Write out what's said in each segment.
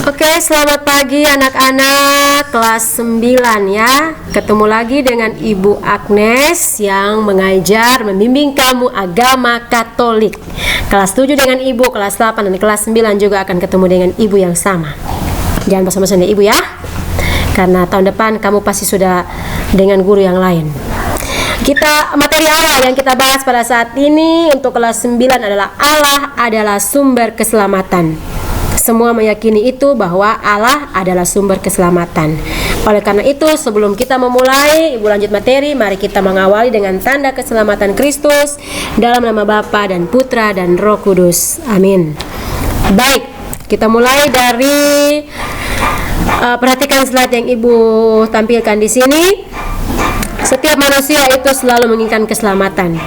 Oke, selamat pagi anak-anak kelas 9 ya. Ketemu lagi dengan Ibu Agnes yang mengajar, membimbing kamu agama Katolik. Kelas 7 dengan Ibu, kelas 8 dan kelas 9 juga akan ketemu dengan Ibu yang sama. Jangan bosan-bosan ya Ibu ya. Karena tahun depan kamu pasti sudah dengan guru yang lain. Materi awal yang kita bahas pada saat ini untuk kelas 9 adalah Allah adalah sumber keselamatan. Semua meyakini itu bahwa Allah adalah sumber keselamatan. Oleh karena itu, sebelum kita memulai, Ibu lanjut materi, mari kita mengawali dengan tanda keselamatan Kristus dalam nama Bapa dan Putra dan Roh Kudus. Amin. Baik, kita mulai dari perhatikan slide yang Ibu tampilkan di sini. Setiap manusia itu selalu menginginkan keselamatan.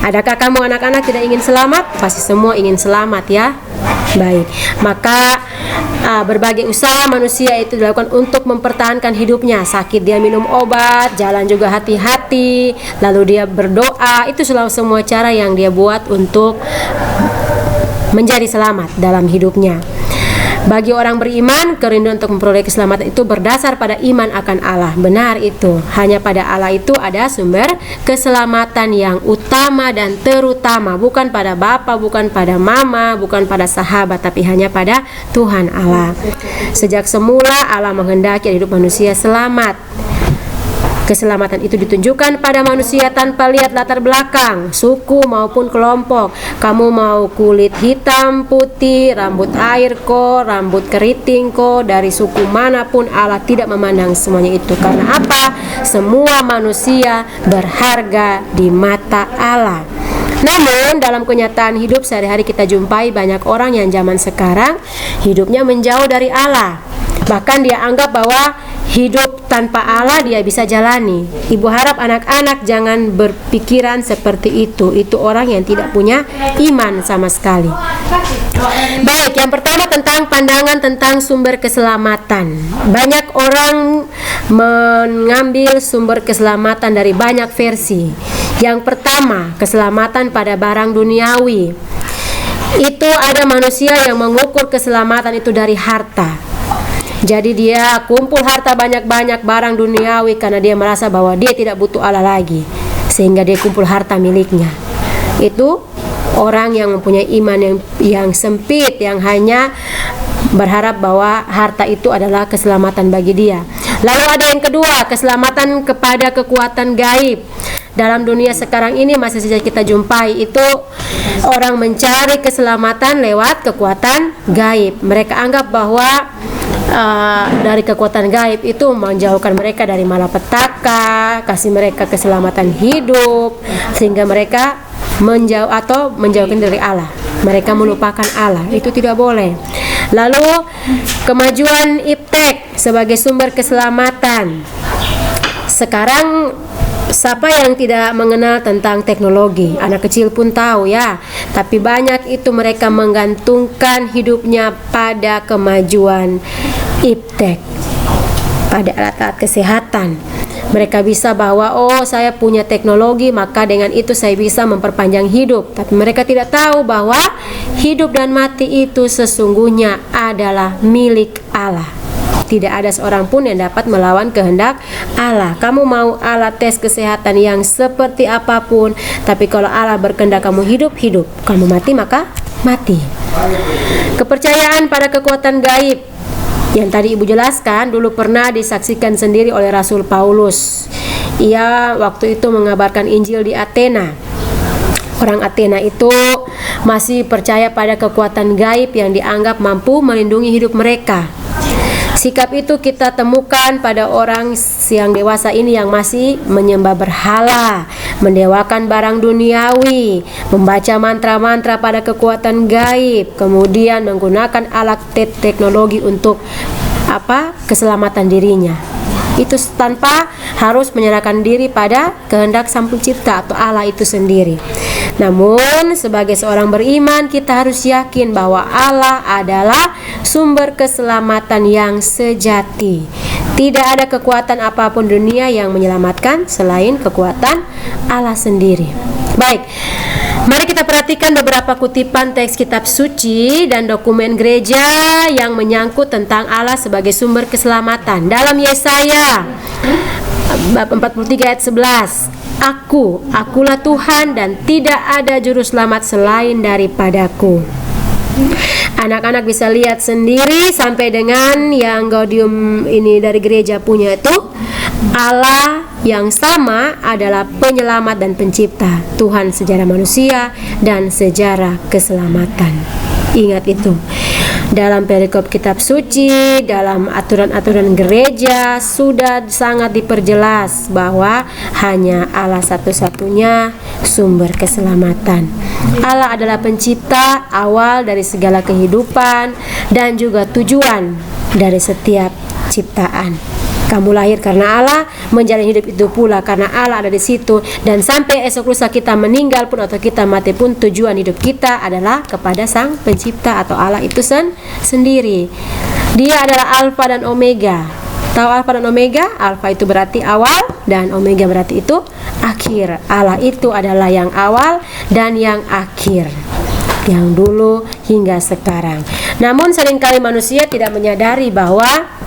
Adakah kamu anak-anak tidak ingin selamat? Pasti semua ingin selamat ya. Baik, maka berbagai usaha manusia itu dilakukan untuk mempertahankan hidupnya. Sakit dia minum obat, jalan juga hati-hati, lalu dia berdoa. Itu selalu semua cara yang dia buat untuk menjadi selamat dalam hidupnya. Bagi orang beriman, kerinduan untuk memperoleh keselamatan itu berdasar pada iman akan Allah. Benar itu. Hanya pada Allah itu ada sumber keselamatan yang utama dan terutama. Bukan pada Bapa, bukan pada Mama, bukan pada sahabat, tapi hanya pada Tuhan Allah. Sejak semula Allah menghendaki hidup manusia selamat. Keselamatan itu ditunjukkan pada manusia tanpa lihat latar belakang, suku maupun kelompok. Kamu mau kulit hitam, putih, rambut air ko, rambut keriting ko, dari suku manapun Allah tidak memandang semuanya itu. Karena apa? Semua manusia berharga di mata Allah. Namun dalam kenyataan hidup sehari-hari kita jumpai banyak orang yang zaman sekarang hidupnya menjauh dari Allah. Bahkan dia anggap bahwa hidup tanpa Allah dia bisa jalani. Ibu harap anak-anak jangan berpikiran seperti itu. Itu orang yang tidak punya iman sama sekali. Baik, yang pertama tentang pandangan tentang sumber keselamatan. Banyak orang mengambil sumber keselamatan dari banyak versi. Yang pertama, keselamatan pada barang duniawi. Itu ada manusia yang mengukur keselamatan itu dari harta. Jadi dia kumpul harta banyak-banyak barang duniawi karena dia merasa bahwa dia tidak butuh Allah lagi, sehingga dia kumpul harta miliknya. Itu orang yang mempunyai iman yang sempit, yang hanya berharap bahwa harta itu adalah keselamatan bagi dia. Lalu ada yang kedua, keselamatan kepada kekuatan gaib. Dalam dunia sekarang ini masih saja kita jumpai itu orang mencari keselamatan lewat kekuatan gaib. Mereka anggap bahwa dari kekuatan gaib itu menjauhkan mereka dari malapetaka, kasih mereka keselamatan hidup, sehingga mereka menjauhkan dari Allah. Mereka melupakan Allah. Itu tidak boleh. Lalu kemajuan iptek sebagai sumber keselamatan. Sekarang siapa yang tidak mengenal tentang teknologi? Anak kecil pun tahu ya. Tapi banyak itu mereka menggantungkan hidupnya pada kemajuan iptek, pada alat-alat kesehatan. Mereka bisa bahwa saya punya teknologi, maka dengan itu saya bisa memperpanjang hidup. Tapi mereka tidak tahu bahwa hidup dan mati itu sesungguhnya adalah milik Allah. Tidak ada seorang pun yang dapat melawan kehendak Allah. Kamu mau alat tes kesehatan yang seperti apapun, tapi kalau Allah berkehendak kamu hidup, hidup. Kamu mati, maka mati. Kepercayaan pada kekuatan gaib yang tadi Ibu jelaskan dulu pernah disaksikan sendiri oleh Rasul Paulus. Ia waktu itu mengabarkan Injil di Athena. Orang Athena itu masih percaya pada kekuatan gaib yang dianggap mampu melindungi hidup mereka. Sikap itu kita temukan pada orang yang dewasa ini yang masih menyembah berhala, mendewakan barang duniawi, membaca mantra-mantra pada kekuatan gaib, kemudian menggunakan alat teknologi untuk keselamatan dirinya. Itu tanpa harus menyerahkan diri pada kehendak Sang Pencipta atau Allah itu sendiri. Namun sebagai seorang beriman kita harus yakin bahwa Allah adalah sumber keselamatan yang sejati. Tidak ada kekuatan apapun dunia yang menyelamatkan selain kekuatan Allah sendiri. Baik, Mari kita perhatikan beberapa kutipan teks kitab suci dan dokumen gereja yang menyangkut tentang Allah sebagai sumber keselamatan. Dalam Yesaya bab 43 ayat 11, Akulah Tuhan dan tidak ada juru selamat selain daripadaku. Anak-anak bisa lihat sendiri sampai dengan yang Gaudium ini dari gereja punya itu, Allah yang sama adalah penyelamat dan pencipta, Tuhan sejarah manusia dan sejarah keselamatan. Ingat itu. Dalam perikop kitab suci, dalam aturan-aturan gereja sudah sangat diperjelas bahwa hanya Allah satu-satunya sumber keselamatan. Allah adalah pencipta awal dari segala kehidupan dan juga tujuan dari setiap ciptaan. Kamu lahir karena Allah, menjalani hidup itu pula karena Allah ada di situ, dan sampai esok lusa kita meninggal pun atau kita mati pun tujuan hidup kita adalah kepada Sang Pencipta atau Allah itu sendiri. Dia adalah Alfa dan Omega. Tahu Alfa dan Omega? Alfa itu berarti awal dan Omega berarti itu akhir. Allah itu adalah yang awal dan yang akhir, yang dulu hingga sekarang. Namun seringkali manusia tidak menyadari bahwa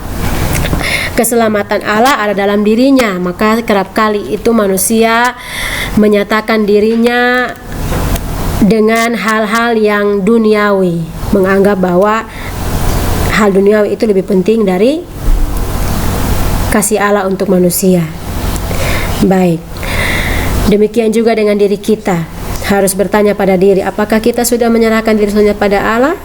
keselamatan Allah ada dalam dirinya. Maka kerap kali itu manusia menyatakan dirinya dengan hal-hal yang duniawi, menganggap bahwa hal duniawi itu lebih penting dari kasih Allah untuk manusia. Baik, demikian juga dengan diri kita. Harus bertanya pada diri, apakah kita sudah menyerahkan diri pada Allah?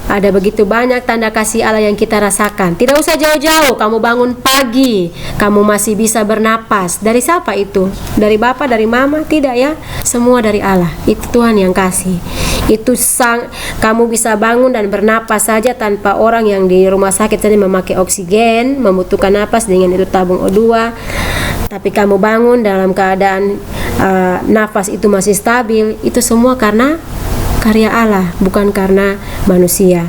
Ada begitu banyak tanda kasih Allah yang kita rasakan. Tidak usah jauh-jauh, kamu bangun pagi, kamu masih bisa bernapas. Dari siapa itu? Dari Bapa, dari Mama? Tidak ya, semua dari Allah. Itu Tuhan yang kasih. Itu kamu bisa bangun dan bernapas saja tanpa orang yang di rumah sakit saja memakai oksigen, membutuhkan napas dengan itu tabung O2. Tapi kamu bangun dalam keadaan nafas itu masih stabil. Itu semua karena karya Allah, bukan karena manusia.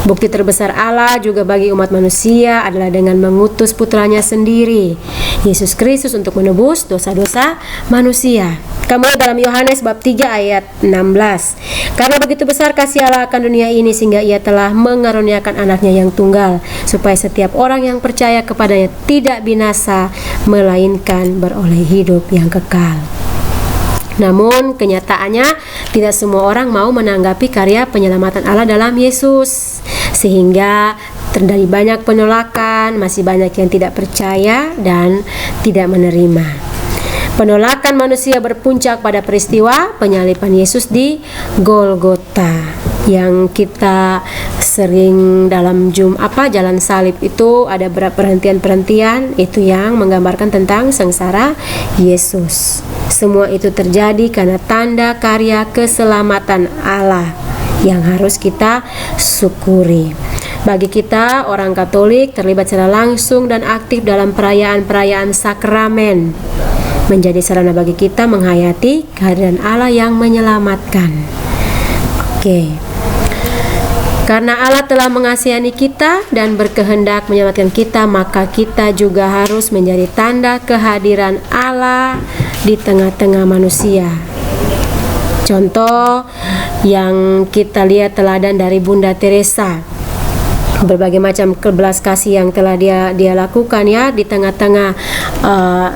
Bukti terbesar Allah juga bagi umat manusia adalah dengan mengutus putranya sendiri, Yesus Kristus, untuk menebus dosa-dosa manusia. Kamu lihat dalam Yohanes bab 3 ayat 16. Karena begitu besar kasih Allah akan dunia ini sehingga ia telah mengaruniakan anaknya yang tunggal, supaya setiap orang yang percaya kepadanya tidak binasa, melainkan beroleh hidup yang kekal. Namun kenyataannya tidak semua orang mau menanggapi karya penyelamatan Allah dalam Yesus, sehingga terjadi banyak penolakan, masih banyak yang tidak percaya dan tidak menerima. Penolakan manusia berpuncak pada peristiwa penyaliban Yesus di Golgota, yang kita sering dalam jalan salib itu ada perhentian-perhentian itu yang menggambarkan tentang sengsara Yesus. Semua itu terjadi karena tanda karya keselamatan Allah yang harus kita syukuri. Bagi kita orang Katolik terlibat secara langsung dan aktif dalam perayaan-perayaan sakramen, menjadi sarana bagi kita menghayati kehadiran Allah yang menyelamatkan. Oke. Karena Allah telah mengasihani kita dan berkehendak menyelamatkan kita, maka kita juga harus menjadi tanda kehadiran Allah di tengah-tengah manusia. Contoh yang kita lihat teladan dari Bunda Teresa, berbagai macam belas kasih yang telah dia lakukan ya di tengah-tengah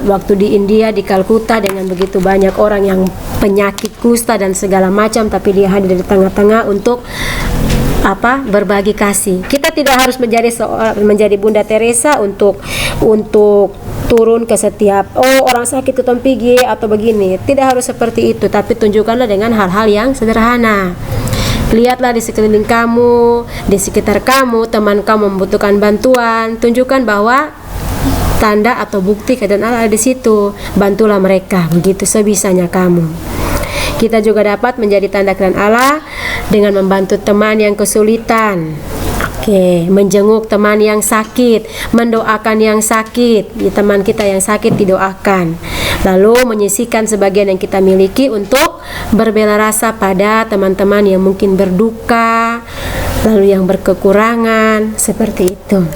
waktu di India, di Kalkuta, dengan begitu banyak orang yang penyakit kusta dan segala macam, tapi dia hadir di tengah-tengah untuk berbagi kasih. Kita tidak harus menjadi Bunda Teresa untuk turun ke setiap orang sakit ketemu pergi atau begini. Tidak harus seperti itu, tapi tunjukkanlah dengan hal-hal yang sederhana. Lihatlah di sekeliling kamu, di sekitar kamu, teman kamu membutuhkan bantuan, tunjukkan bahwa tanda atau bukti kehadiran Allah ada di situ. Bantulah mereka, begitu sebisanya kamu. Kita juga dapat menjadi tanda kehadiran Allah dengan membantu teman yang kesulitan. Menjenguk teman yang sakit, mendoakan yang sakit. Teman kita yang sakit didoakan. Lalu menyisihkan sebagian yang kita miliki untuk berbela rasa pada teman-teman yang mungkin berduka, lalu yang berkekurangan, seperti itu.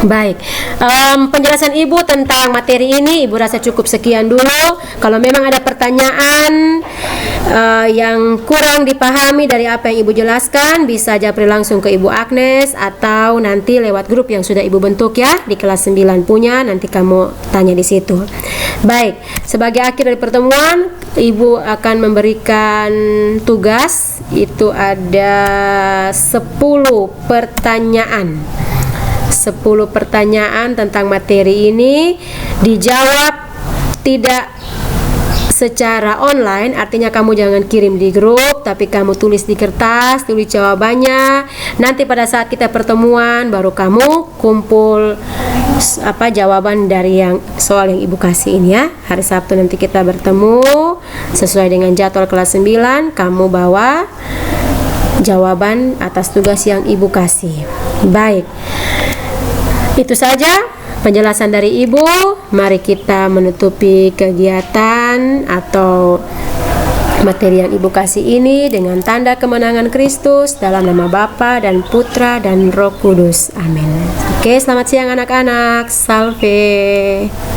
Baik, penjelasan Ibu tentang materi ini Ibu rasa cukup sekian dulu. Kalau memang ada pertanyaan yang kurang dipahami dari apa yang Ibu jelaskan, bisa japri langsung ke Ibu Agnes atau nanti lewat grup yang sudah Ibu bentuk ya di kelas 9 punya, nanti kamu tanya di situ. Baik, sebagai akhir dari pertemuan Ibu akan memberikan tugas, itu ada 10 pertanyaan. 10 pertanyaan tentang materi ini, dijawab tidak secara online, artinya kamu jangan kirim di grup, tapi kamu tulis di kertas, tulis jawabannya. Nanti pada saat kita pertemuan baru kamu kumpul jawaban dari yang soal yang Ibu kasih ini ya. Hari Sabtu nanti kita bertemu sesuai dengan jadwal kelas 9, kamu bawa jawaban atas tugas yang Ibu kasih. Baik, itu saja penjelasan dari Ibu. Mari kita menutupi kegiatan atau materi yang Ibu kasih ini dengan tanda kemenangan Kristus dalam nama Bapa dan Putra dan Roh Kudus. Amin. Oke, selamat siang anak-anak. Salve.